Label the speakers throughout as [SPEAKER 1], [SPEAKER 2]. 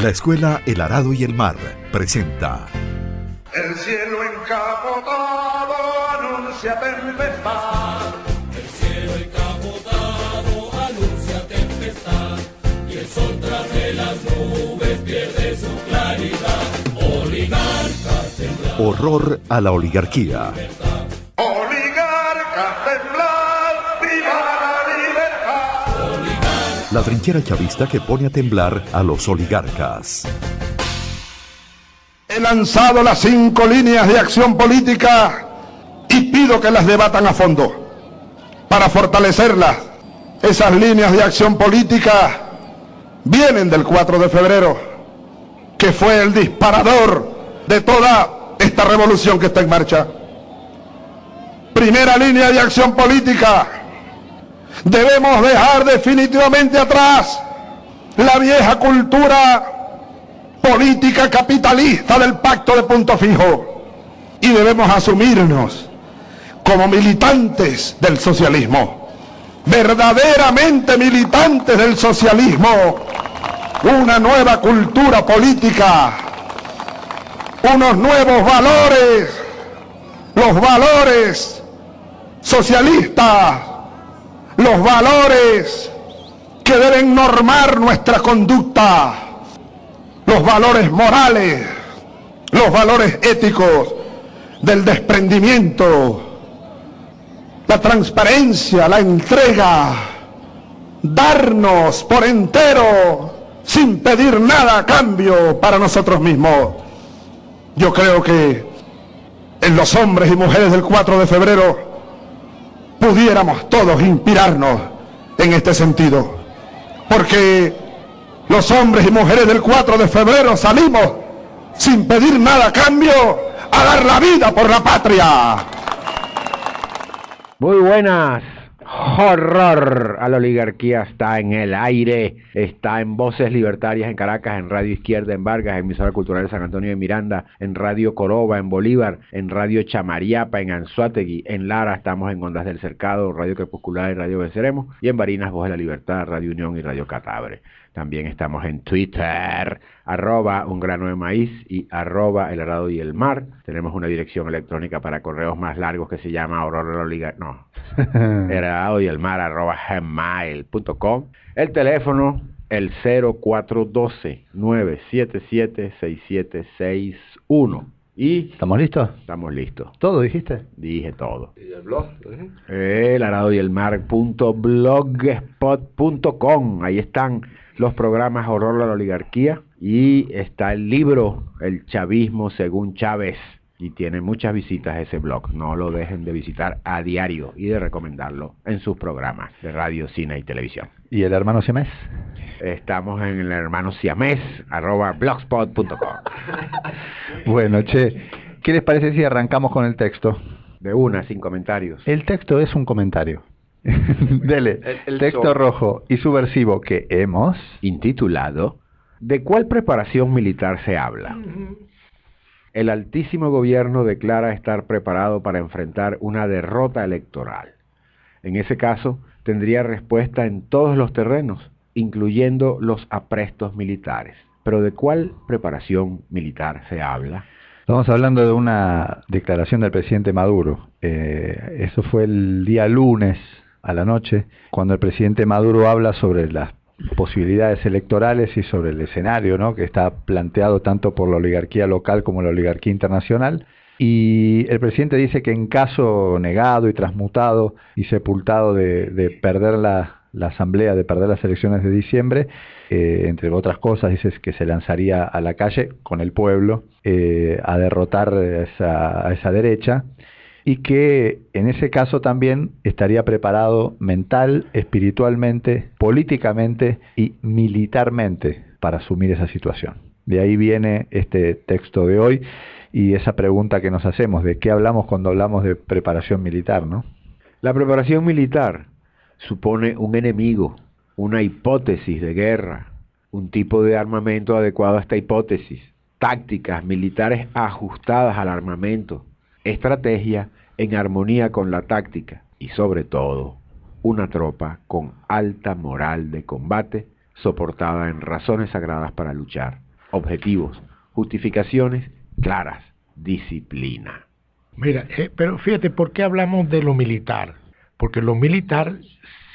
[SPEAKER 1] La Escuela El Arado y el Mar presenta
[SPEAKER 2] El cielo encapotado anuncia tempestad.
[SPEAKER 3] El cielo encapotado anuncia tempestad. Y el sol tras de las nubes pierde su claridad. Oligarcas temblar.
[SPEAKER 1] Horror a la oligarquía.
[SPEAKER 2] Oligarcas temblar, viva la libertad.
[SPEAKER 1] La trinchera chavista que pone a temblar a los oligarcas.
[SPEAKER 2] He lanzado las 5 líneas de acción política y pido que las debatan a fondo. Para fortalecerlas, esas líneas de acción política vienen del 4 de febrero, que fue el disparador de toda esta revolución que está en marcha. Primera línea de acción política: debemos dejar definitivamente atrás la vieja cultura política capitalista del pacto de punto fijo y debemos asumirnos como militantes del socialismo, verdaderamente militantes del socialismo, una nueva cultura política, unos nuevos valores, los valores socialistas, los valores que deben normar nuestra conducta, los valores morales, los valores éticos del desprendimiento, la transparencia, la entrega, darnos por entero sin pedir nada a cambio para nosotros mismos. Yo creo que en los hombres y mujeres del 4 de febrero pudiéramos todos inspirarnos en este sentido, porque los hombres y mujeres del 4 de febrero salimos sin pedir nada a cambio a dar la vida por la patria.
[SPEAKER 4] Muy buenas. Horror a la oligarquía está en el aire, está en Voces Libertarias en Caracas, en Radio Izquierda en Vargas, en Emisora Cultural de San Antonio de Miranda, en Radio Coroba en Bolívar, en Radio Chamariapa en Anzoátegui, en Lara estamos en Ondas del Cercado, Radio Crepuscular y Radio Venceremos, y en Barinas Voz de la Libertad, Radio Unión y Radio Catabre. También estamos en Twitter, @ungrano-de-maíz y @el arado y el mar. Tenemos una dirección electrónica para correos más largos que se llama el arado y el mar @gmail.com. El teléfono, el 0412-977-6761. ¿Y
[SPEAKER 5] ¿Estamos listos?
[SPEAKER 4] Estamos listos.
[SPEAKER 5] ¿Todo dijiste?
[SPEAKER 4] Dije todo.
[SPEAKER 5] ¿Y el blog?
[SPEAKER 4] El arado y el mar.blogspot.com. Ahí están los programas Horror a la oligarquía y está el libro El chavismo según Chávez y tiene muchas visitas ese blog. No lo dejen de visitar a diario y de recomendarlo en sus programas de radio, cine y televisión.
[SPEAKER 5] ¿Y el hermano siamés?
[SPEAKER 4] Estamos en el hermano siamés @blogspot.com.
[SPEAKER 5] Bueno, che, ¿qué les parece si arrancamos con el texto?
[SPEAKER 4] De una, sin comentarios.
[SPEAKER 5] El texto es un comentario. Dele, el texto rojo y subversivo que hemos
[SPEAKER 4] intitulado ¿De cuál preparación militar se habla? El altísimo gobierno declara estar preparado para enfrentar una derrota electoral. En ese caso, tendría respuesta en todos los terrenos, incluyendo los aprestos militares. Pero ¿de cuál preparación militar se habla?
[SPEAKER 5] Estamos hablando de una declaración del presidente Maduro. Eso fue el día lunes a la noche, cuando el presidente Maduro habla sobre las posibilidades electorales y sobre el escenario, ¿no?, que está planteado tanto por la oligarquía local como la oligarquía internacional. Y el presidente dice que en caso negado y transmutado y sepultado de perder la asamblea, de perder las elecciones de diciembre, entre otras cosas, dice que se lanzaría a la calle con el pueblo a derrotar a esa derecha, y que en ese caso también estaría preparado mental, espiritualmente, políticamente y militarmente para asumir esa situación. De ahí viene este texto de hoy y esa pregunta que nos hacemos, ¿de qué hablamos cuando hablamos de preparación militar, no?
[SPEAKER 4] La preparación militar supone un enemigo, una hipótesis de guerra, un tipo de armamento adecuado a esta hipótesis, tácticas militares ajustadas al armamento, estrategia en armonía con la táctica y sobre todo una tropa con alta moral de combate soportada en razones sagradas para luchar, objetivos, justificaciones claras, disciplina.
[SPEAKER 6] Mira, pero fíjate, ¿por qué hablamos de lo militar? Porque lo militar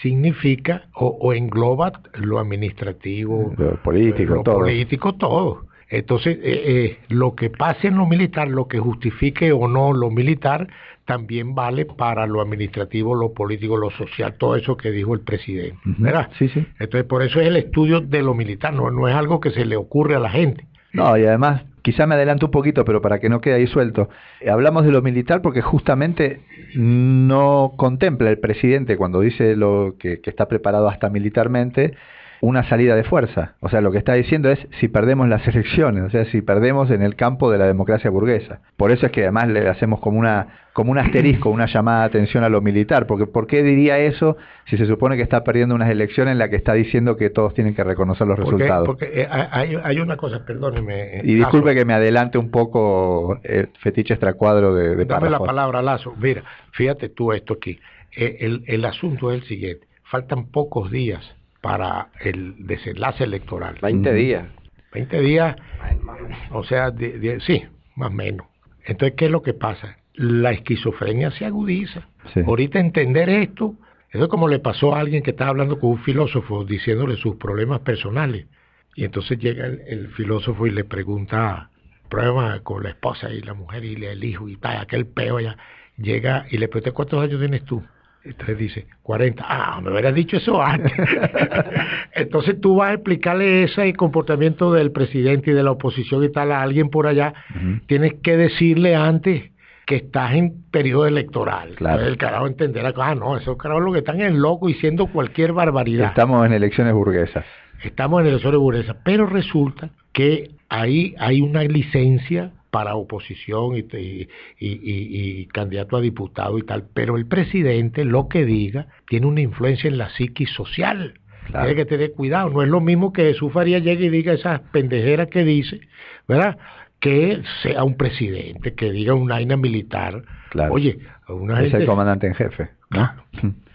[SPEAKER 6] significa o engloba lo administrativo,
[SPEAKER 5] lo político, todo.
[SPEAKER 6] Político, todo. Entonces, lo que pase en lo militar, lo que justifique o no lo militar, también vale para lo administrativo, lo político, lo social, todo eso que dijo el presidente, ¿verdad?
[SPEAKER 5] Sí, sí.
[SPEAKER 6] Entonces, por eso es el estudio de lo militar, no es algo que se le ocurre a la gente.
[SPEAKER 5] No, y además, quizá me adelanto un poquito, pero para que no quede ahí suelto, hablamos de lo militar porque justamente no contempla el presidente cuando dice lo que está preparado hasta militarmente, una salida de fuerza. O sea, lo que está diciendo es si perdemos las elecciones, o sea, si perdemos en el campo de la democracia burguesa. Por eso es que además le hacemos como un asterisco, una llamada de atención a lo militar, porque ¿por qué diría eso si se supone que está perdiendo unas elecciones en las que está diciendo que todos tienen que reconocer los resultados?
[SPEAKER 6] Porque hay una cosa, perdóneme.
[SPEAKER 5] Y disculpe que me adelante un poco el fetiche extracuadro de
[SPEAKER 6] Dame
[SPEAKER 5] párrafos.
[SPEAKER 6] la palabra, Lazo. Mira, fíjate tú esto aquí. El asunto es el siguiente. Faltan pocos días para el desenlace electoral.
[SPEAKER 7] 20 días.
[SPEAKER 6] 20 días, o sea, sí, más o menos. Entonces, ¿qué es lo que pasa? La esquizofrenia se agudiza.
[SPEAKER 5] Sí.
[SPEAKER 6] Ahorita entender esto, eso es como le pasó a alguien que estaba hablando con un filósofo, diciéndole sus problemas personales. Y entonces llega el filósofo y le pregunta, problemas con la esposa y la mujer y el hijo y tal, aquel peo allá. Llega y le pregunta, ¿cuántos años tienes tú? Entonces dice, 40. Ah, me hubieras dicho eso antes. Entonces tú vas a explicarle ese comportamiento del presidente y de la oposición y tal a alguien por allá. Tienes que decirle antes que estás en periodo electoral.
[SPEAKER 5] Claro.
[SPEAKER 6] Entonces el carajo entenderá, no, esos carajos lo que están es locos diciendo cualquier barbaridad.
[SPEAKER 5] Estamos en elecciones burguesas.
[SPEAKER 6] Estamos en elecciones burguesas, pero resulta que ahí hay una licencia para oposición y candidato a diputado y tal, pero el presidente, lo que diga, tiene una influencia en la psiquis social. Claro. Tiene que tener cuidado, no es lo mismo que Jesús Farías llegue y diga esas pendejeras que dice, ¿verdad? Que sea un presidente, que diga una vaina militar.
[SPEAKER 5] Claro.
[SPEAKER 6] Oye, a una gente...
[SPEAKER 5] Es el comandante en jefe, ¿no?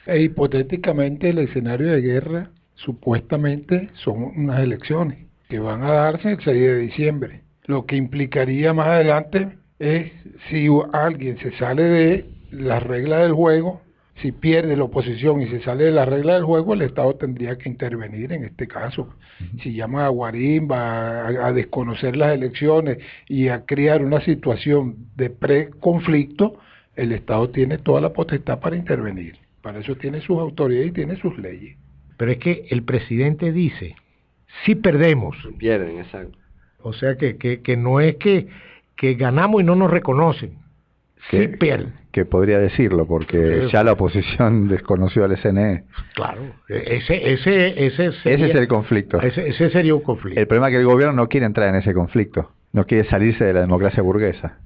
[SPEAKER 6] Claro.
[SPEAKER 8] Hipotéticamente el escenario de guerra supuestamente son unas elecciones que van a darse el 6 de diciembre. Lo que implicaría más adelante es si alguien se sale de las reglas del juego, si pierde la oposición y se sale de las reglas del juego, el Estado tendría que intervenir en este caso. Si llama a guarimba, a desconocer las elecciones y a crear una situación de preconflicto, el Estado tiene toda la potestad para intervenir. Para eso tiene sus autoridades y tiene sus leyes.
[SPEAKER 6] Pero es que el presidente dice, si perdemos.
[SPEAKER 7] Pierden, exacto.
[SPEAKER 6] O sea que no es que ganamos y no nos reconocen. Sí pierden.
[SPEAKER 5] Que podría decirlo, porque ya la oposición desconoció al SNE.
[SPEAKER 6] Claro, ese sería,
[SPEAKER 5] es el conflicto.
[SPEAKER 6] Ese sería un conflicto.
[SPEAKER 5] El problema es que el gobierno no quiere entrar en ese conflicto. No quiere salirse de la democracia burguesa.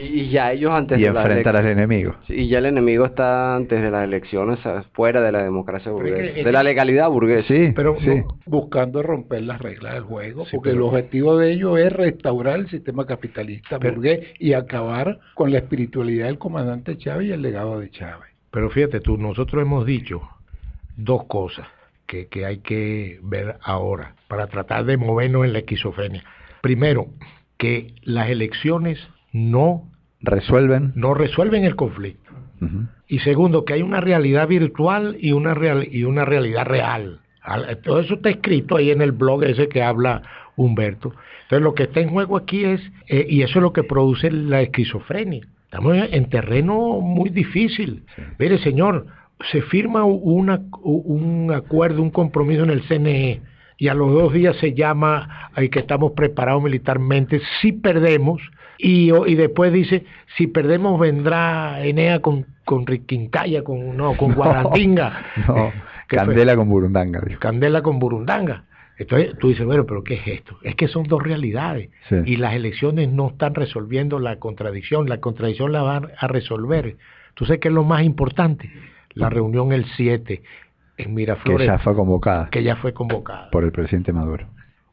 [SPEAKER 7] Y ya ellos antes
[SPEAKER 5] y
[SPEAKER 7] de
[SPEAKER 5] enfrentar al enemigo.
[SPEAKER 7] Y ya el enemigo está antes de las elecciones, fuera de la democracia burguesa, de la legalidad burguesa.
[SPEAKER 5] Sí,
[SPEAKER 8] pero
[SPEAKER 5] sí.
[SPEAKER 8] Buscando romper las reglas del juego,
[SPEAKER 6] Sí,
[SPEAKER 8] porque
[SPEAKER 6] pero...
[SPEAKER 8] el objetivo de ellos es restaurar el sistema capitalista burgués y acabar con la espiritualidad del comandante Chávez y el legado de Chávez.
[SPEAKER 6] Pero fíjate tú, nosotros hemos dicho dos cosas que hay que ver ahora para tratar de movernos en la esquizofrenia. Primero, que las elecciones no resuelven el conflicto. Y segundo, que hay una realidad virtual y una realidad real. Todo eso está escrito ahí en el blog ese que habla Humberto. Entonces lo que está en juego aquí es, y eso es lo que produce la esquizofrenia. Estamos en terreno muy difícil. Sí. Mire, señor, se firma un acuerdo, un compromiso en el CNE, y a los 2 días se llama que estamos preparados militarmente si perdemos, y después dice, si perdemos vendrá Enea con Riquincaya, con Guarandinga.
[SPEAKER 5] No, Candela con Burundanga. Dijo.
[SPEAKER 6] Candela con Burundanga. Entonces tú dices, bueno, pero ¿qué es esto? Es que son dos realidades, sí. Y las elecciones no están resolviendo la contradicción la van a resolver. ¿Tú sabes qué es lo más importante? La reunión el 7 en Miraflores.
[SPEAKER 5] Que ya fue convocada.
[SPEAKER 6] Por
[SPEAKER 5] el presidente Maduro.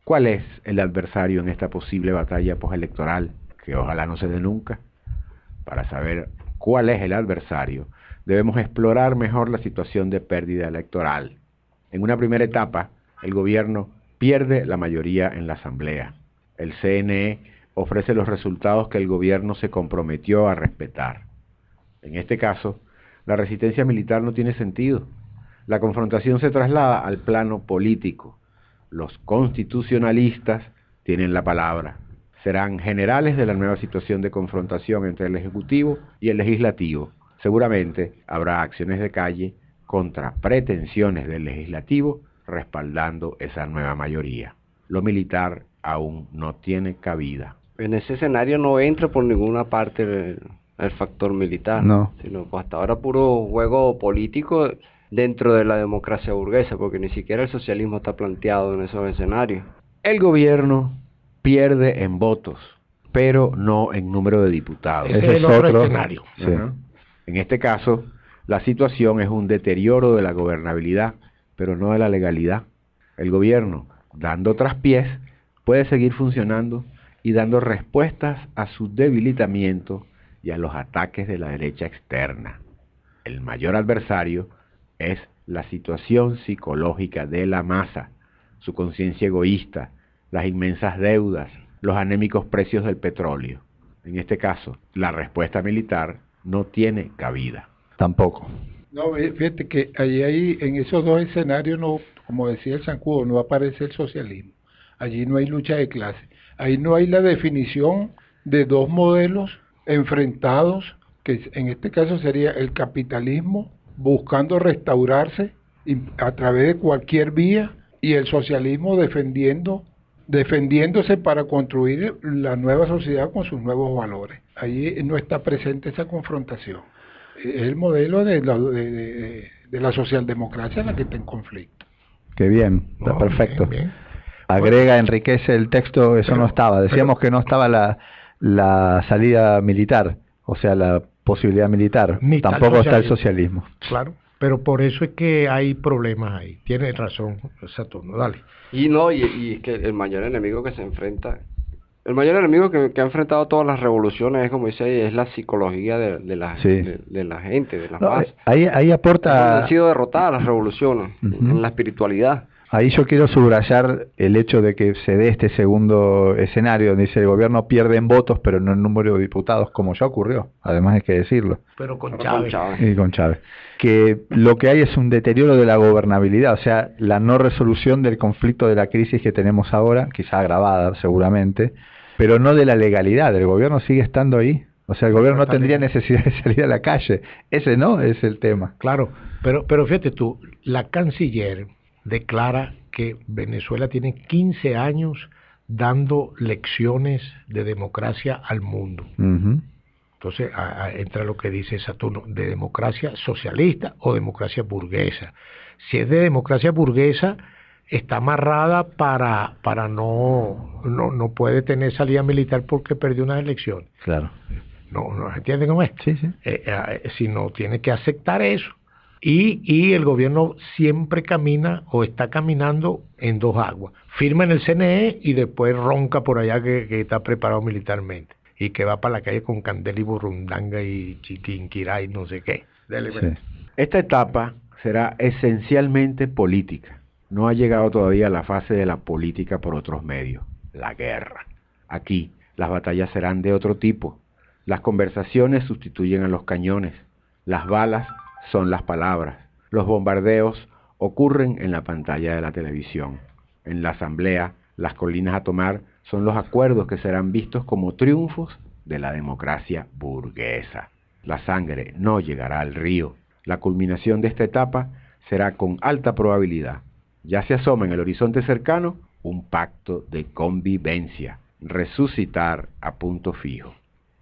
[SPEAKER 4] ¿Cuál es el adversario en esta posible batalla postelectoral, que ojalá no se dé nunca? Para saber cuál es el adversario, debemos explorar mejor la situación de pérdida electoral. En una primera etapa, el gobierno pierde la mayoría en la Asamblea. El CNE ofrece los resultados que el gobierno se comprometió a respetar. En este caso, la resistencia militar no tiene sentido. La confrontación se traslada al plano político. Los constitucionalistas tienen la palabra. Serán generales de la nueva situación de confrontación entre el Ejecutivo y el Legislativo. Seguramente habrá acciones de calle contra pretensiones del Legislativo respaldando esa nueva mayoría. Lo militar aún no tiene cabida.
[SPEAKER 7] En ese escenario no entra por ninguna parte el factor militar,
[SPEAKER 5] No.
[SPEAKER 7] Sino pues hasta ahora puro juego político dentro de la democracia burguesa, porque ni siquiera el socialismo está planteado en esos escenarios.
[SPEAKER 4] El gobierno pierde en votos, pero no en número de diputados.
[SPEAKER 6] Ese es el otro escenario.
[SPEAKER 5] Sí.
[SPEAKER 4] Ajá. En este caso, la situación es un deterioro de la gobernabilidad, pero no de la legalidad. El gobierno, dando traspiés, puede seguir funcionando y dando respuestas a su debilitamiento y a los ataques de la derecha externa. El mayor adversario es la situación psicológica de la masa, su conciencia egoísta, las inmensas deudas, los anémicos precios del petróleo. En este caso, la respuesta militar no tiene cabida.
[SPEAKER 5] Tampoco.
[SPEAKER 8] No, fíjate que ahí en esos dos escenarios, no, como decía el Zancudo, no aparece el socialismo. Allí no hay lucha de clase. Ahí no hay la definición de dos modelos enfrentados, que en este caso sería el capitalismo buscando restaurarse a través de cualquier vía y el socialismo defendiéndose para construir la nueva sociedad con sus nuevos valores. Ahí no está presente esa confrontación. Es el modelo de la socialdemocracia la que está en conflicto.
[SPEAKER 5] Qué bien, está perfecto.
[SPEAKER 6] Bien.
[SPEAKER 5] Agrega, enriquece el texto, eso no estaba. Decíamos que no estaba la salida militar, o sea, la posibilidad militar.
[SPEAKER 6] Ni tal
[SPEAKER 5] Tampoco está el
[SPEAKER 6] socialismo.
[SPEAKER 5] socialismo.
[SPEAKER 6] Claro, pero por eso es que hay problemas ahí. Tienes razón, Saturno, dale.
[SPEAKER 7] Y es que el mayor enemigo que se enfrenta, el mayor enemigo que ha enfrentado todas las revoluciones es, como dice ahí, es la psicología de la gente, de las
[SPEAKER 5] No,
[SPEAKER 7] masas.
[SPEAKER 5] ahí aporta...
[SPEAKER 7] Han sido derrotadas las revoluciones en la espiritualidad.
[SPEAKER 5] Ahí yo quiero subrayar el hecho de que se dé este segundo escenario, donde dice el gobierno pierde en votos, pero no en número de diputados, como ya ocurrió, además hay que decirlo.
[SPEAKER 6] Pero con Chávez.
[SPEAKER 5] Y con Chávez. Que lo que hay es un deterioro de la gobernabilidad, o sea, la no resolución del conflicto de la crisis que tenemos ahora, quizá agravada seguramente, pero no de la legalidad. El gobierno sigue estando ahí. O sea, el gobierno no tendría necesidad de salir a la calle. Ese no es el tema.
[SPEAKER 6] Claro, pero fíjate tú, la canciller declara que Venezuela tiene 15 años dando lecciones de democracia al mundo.
[SPEAKER 5] Uh-huh.
[SPEAKER 6] Entonces entra lo que dice Saturno, de democracia socialista o democracia burguesa. Si es de democracia burguesa, está amarrada para no puede tener salida militar porque perdió unas elecciones.
[SPEAKER 5] Claro.
[SPEAKER 6] No entiende cómo es.
[SPEAKER 5] Sí, sí.
[SPEAKER 6] Sino tiene que aceptar eso. Y el gobierno siempre camina o está caminando en dos aguas. Firma en el CNE y después ronca por allá que está preparado militarmente. Y que va para la calle con candela y burrundanga y chiquinquirá y no sé qué.
[SPEAKER 5] Sí.
[SPEAKER 4] Esta etapa será esencialmente política. No ha llegado todavía a la fase de la política por otros medios, la guerra. Aquí las batallas serán de otro tipo. Las conversaciones sustituyen a los cañones. Las balas son las palabras. Los bombardeos ocurren en la pantalla de la televisión. En la asamblea, las colinas a tomar son los acuerdos que serán vistos como triunfos de la democracia burguesa. La sangre no llegará al río. La culminación de esta etapa será con alta probabilidad. Ya se asoma en el horizonte cercano un pacto de convivencia, resucitar a punto fijo.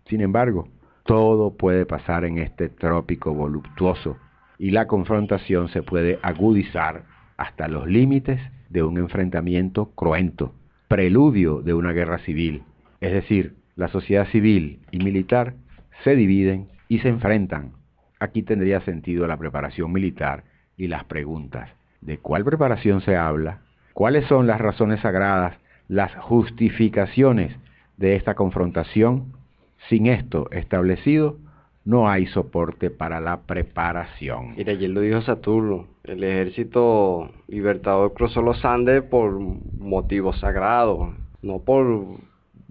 [SPEAKER 4] Sin embargo, todo puede pasar en este trópico voluptuoso y la confrontación se puede agudizar hasta los límites de un enfrentamiento cruento, preludio de una guerra civil. Es decir, la sociedad civil y militar se dividen y se enfrentan. Aquí tendría sentido la preparación militar y las preguntas. ¿De cuál preparación se habla? ¿Cuáles son las razones sagradas, las justificaciones de esta confrontación? Sin esto establecido, no hay soporte para la preparación.
[SPEAKER 7] Mira, ayer lo dijo Saturno, el ejército libertador cruzó los Andes por motivos sagrados, no por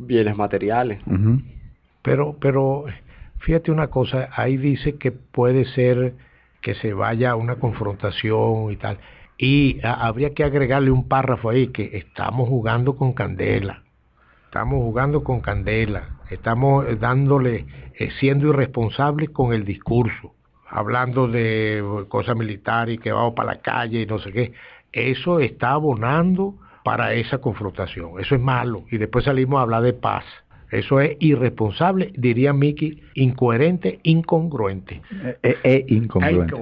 [SPEAKER 7] bienes materiales.
[SPEAKER 6] Pero fíjate una cosa, ahí dice que puede ser que se vaya a una confrontación y tal, y habría que agregarle un párrafo ahí, que estamos jugando con candela, estamos dándole, siendo irresponsables con el discurso, hablando de cosas militares y que vamos para la calle y no sé qué. Eso está abonando para esa confrontación, eso es malo, y después salimos a hablar de paz. Eso es irresponsable, diría Miki, incoherente, incongruente.
[SPEAKER 5] Incongruente.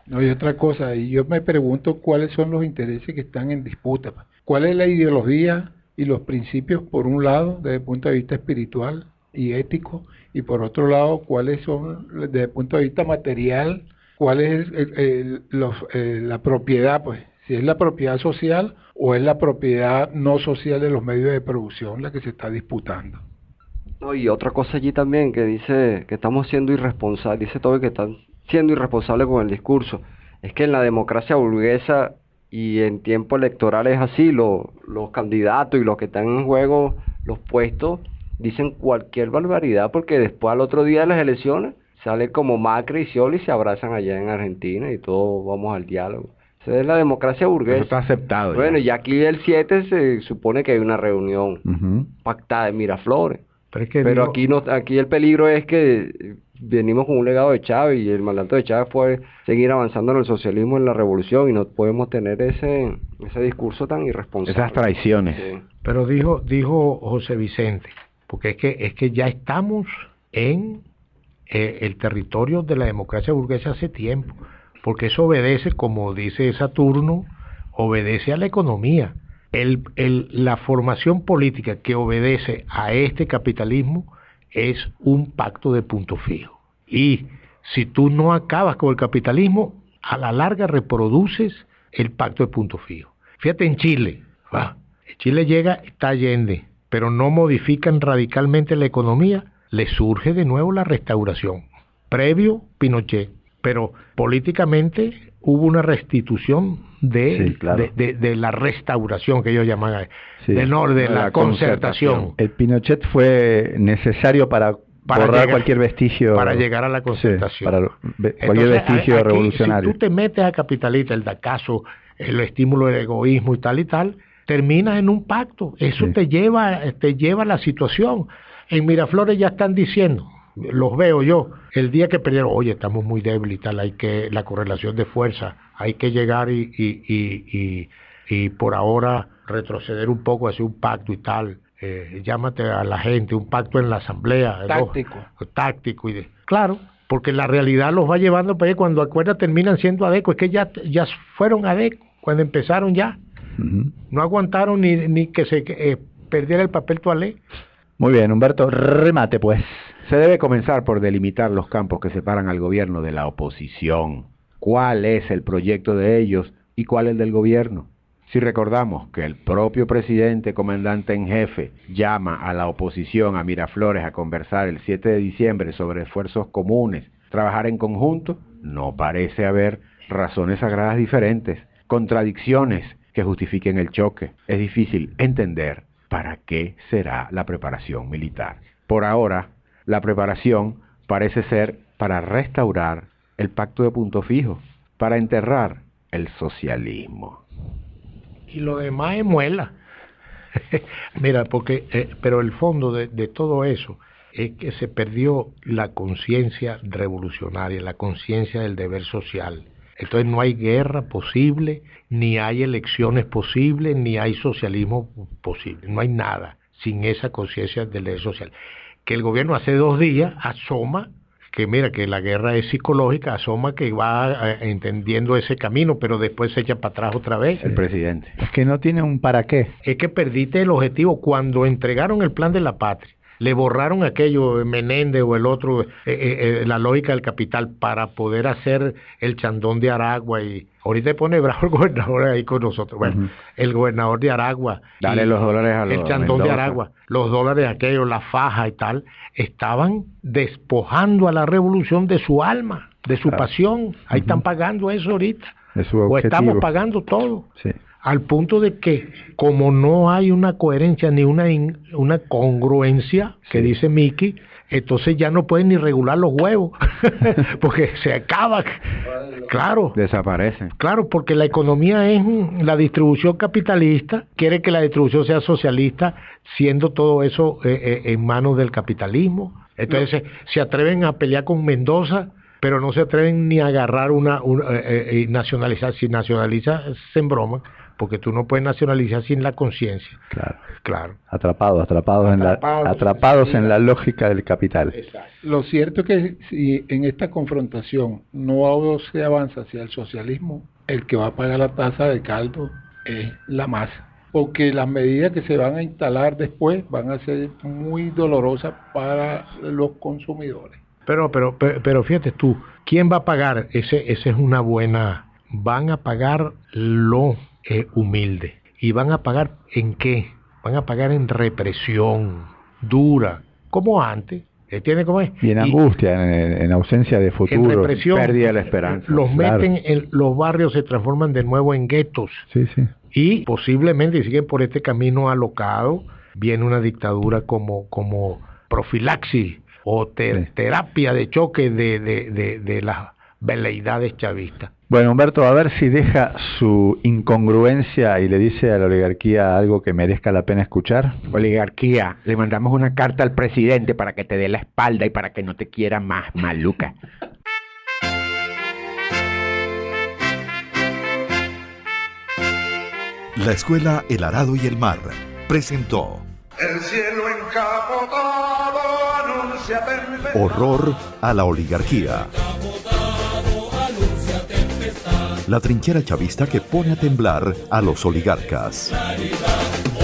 [SPEAKER 8] No, y otra cosa, y yo me pregunto cuáles son los intereses que están en disputa. ¿Cuál es la ideología y los principios, por un lado, desde el punto de vista espiritual y ético, y por otro lado, cuáles son, desde el punto de vista material, cuál es la propiedad, pues, si es la propiedad social o es la propiedad no social de los medios de producción la que se está disputando?
[SPEAKER 7] No, y otra cosa allí también que dice que estamos siendo irresponsables, dice todo que están siendo irresponsables con el discurso, es que en la democracia burguesa y en tiempo electoral es así, los candidatos y los que están en juego, los puestos, dicen cualquier barbaridad porque después al otro día de las elecciones sale como Macri y Scioli y se abrazan allá en Argentina y todos vamos al diálogo. Esa es la democracia burguesa.
[SPEAKER 4] Eso está aceptado.
[SPEAKER 7] Bueno, y aquí el 7 se supone que hay una reunión pactada en Miraflores. Pero aquí no, aquí el peligro es que venimos con un legado de Chávez y el mandato de Chávez fue seguir avanzando en el socialismo, en la revolución, y no podemos tener ese discurso tan irresponsable.
[SPEAKER 4] Esas traiciones.
[SPEAKER 7] Sí.
[SPEAKER 6] Pero dijo José Vicente, porque es que ya estamos en el territorio de la democracia burguesa hace tiempo, porque eso obedece, como dice Saturno, obedece a la economía. La formación política que obedece a este capitalismo es un pacto de punto fijo. Y si tú no acabas con el capitalismo, a la larga reproduces el pacto de punto fijo. Fíjate en Chile. Chile llega, está Allende, pero no modifican radicalmente la economía, le surge de nuevo la restauración. Previo Pinochet, pero políticamente hubo una restitución de la restauración que ellos llaman, de la concertación.
[SPEAKER 5] El Pinochet fue necesario para borrar llegar, cualquier vestigio.
[SPEAKER 6] Para llegar a la concertación.
[SPEAKER 5] Cualquier vestigio revolucionario.
[SPEAKER 6] Si tú te metes a capitalista, el DACASO, el estímulo del egoísmo y tal, terminas en un pacto. Eso te lleva a la situación. En Miraflores ya están diciendo, los veo yo, el día que perdieron, oye, estamos muy débiles y tal, hay que la correlación de fuerza, hay que llegar y por ahora retroceder un poco, hacer un pacto y tal, llámate a la gente, un pacto en la asamblea. Táctico. Claro, porque la realidad los va llevando para ahí, cuando acuerdas terminan siendo ADECO, es que ya fueron ADECO, cuando empezaron ya, no aguantaron ni que se perdiera el papel toalé.
[SPEAKER 5] Muy bien, Humberto, remate pues.
[SPEAKER 4] Se debe comenzar por delimitar los campos que separan al gobierno de la oposición. ¿Cuál es el proyecto de ellos y cuál el del gobierno? Si recordamos que el propio presidente comandante en jefe llama a la oposición a Miraflores a conversar el 7 de diciembre sobre esfuerzos comunes, trabajar en conjunto, no parece haber razones sagradas diferentes, contradicciones que justifiquen el choque. Es difícil entender para qué será la preparación militar. Por ahora, la preparación parece ser para restaurar el pacto de punto fijo, para enterrar el socialismo.
[SPEAKER 6] Y lo demás es muela. Mira, pero el fondo de todo eso es que se perdió la conciencia revolucionaria, la conciencia del deber social. Entonces no hay guerra posible, ni hay elecciones posibles, ni hay socialismo posible. No hay nada sin esa conciencia del deber social. Que el gobierno hace 2 días asoma que mira que la guerra es psicológica, asoma que va entendiendo ese camino, pero después se echa para atrás otra vez.
[SPEAKER 5] El presidente. Es que no tiene un para qué.
[SPEAKER 6] Es que perdiste el objetivo. Cuando entregaron el plan de la patria, le borraron aquello, Menéndez o el otro, la lógica del capital para poder hacer el Chandón de Aragua, y ahorita pone bravo el gobernador ahí con nosotros. Bueno, el gobernador de Aragua,
[SPEAKER 4] dale los dólares a
[SPEAKER 6] el Chandón de Aragua, los dólares aquellos, la faja y tal, estaban despojando a la revolución de su alma, de su pasión. Ahí están pagando eso ahorita.
[SPEAKER 5] Es su
[SPEAKER 6] O
[SPEAKER 5] objetivo.
[SPEAKER 6] estamos pagando todo.
[SPEAKER 5] Sí.
[SPEAKER 6] Al punto de que, como no hay una coherencia ni una congruencia, que
[SPEAKER 5] Sí.
[SPEAKER 6] dice Mickey, entonces ya no pueden ni regular los huevos, porque se acaba. Claro.
[SPEAKER 4] Desaparecen.
[SPEAKER 6] Claro, porque la economía es la distribución capitalista, quiere que la distribución sea socialista, siendo todo eso en manos del capitalismo. Entonces se atreven a pelear con Mendoza, pero no se atreven ni a agarrar nacionalizar. Si nacionaliza, se embroman, porque tú no puedes nacionalizar sin la conciencia.
[SPEAKER 5] Claro.
[SPEAKER 6] Claro.
[SPEAKER 5] Atrapados
[SPEAKER 8] Atrapados
[SPEAKER 5] en la lógica del capital.
[SPEAKER 8] Lo cierto es que si en esta confrontación no se avanza hacia el socialismo, el que va a pagar la taza de caldo es la masa. Porque las medidas que se van a instalar después van a ser muy dolorosas para los consumidores.
[SPEAKER 6] Pero fíjate tú, ¿quién va a pagar? Ese es una buena. Van a pagar los humildes. ¿Y van a pagar en qué? Van a pagar en represión dura, como antes. ¿Entiendes cómo es?
[SPEAKER 5] Y en angustia, en ausencia de
[SPEAKER 6] En
[SPEAKER 5] futuro.
[SPEAKER 6] represión,
[SPEAKER 4] pérdida de la esperanza.
[SPEAKER 6] los
[SPEAKER 5] Claro.
[SPEAKER 6] meten en los barrios, se transforman de nuevo en guetos.
[SPEAKER 5] Sí, sí.
[SPEAKER 6] Y posiblemente, si siguen por este camino alocado, viene una dictadura como profilaxis o
[SPEAKER 5] Sí.
[SPEAKER 6] terapia de choque de las veleidades chavistas.
[SPEAKER 5] Bueno, Humberto, a ver si deja su incongruencia y le dice a la oligarquía algo que merezca la pena escuchar.
[SPEAKER 4] Oligarquía, le mandamos una carta al presidente para que te dé la espalda y para que no te quiera más, maluca.
[SPEAKER 1] La escuela El Arado y el Mar presentó
[SPEAKER 2] El cielo encapotado anuncia tempestad.
[SPEAKER 1] Horror a la oligarquía. La trinchera chavista que pone a temblar a los oligarcas.
[SPEAKER 3] Claridad.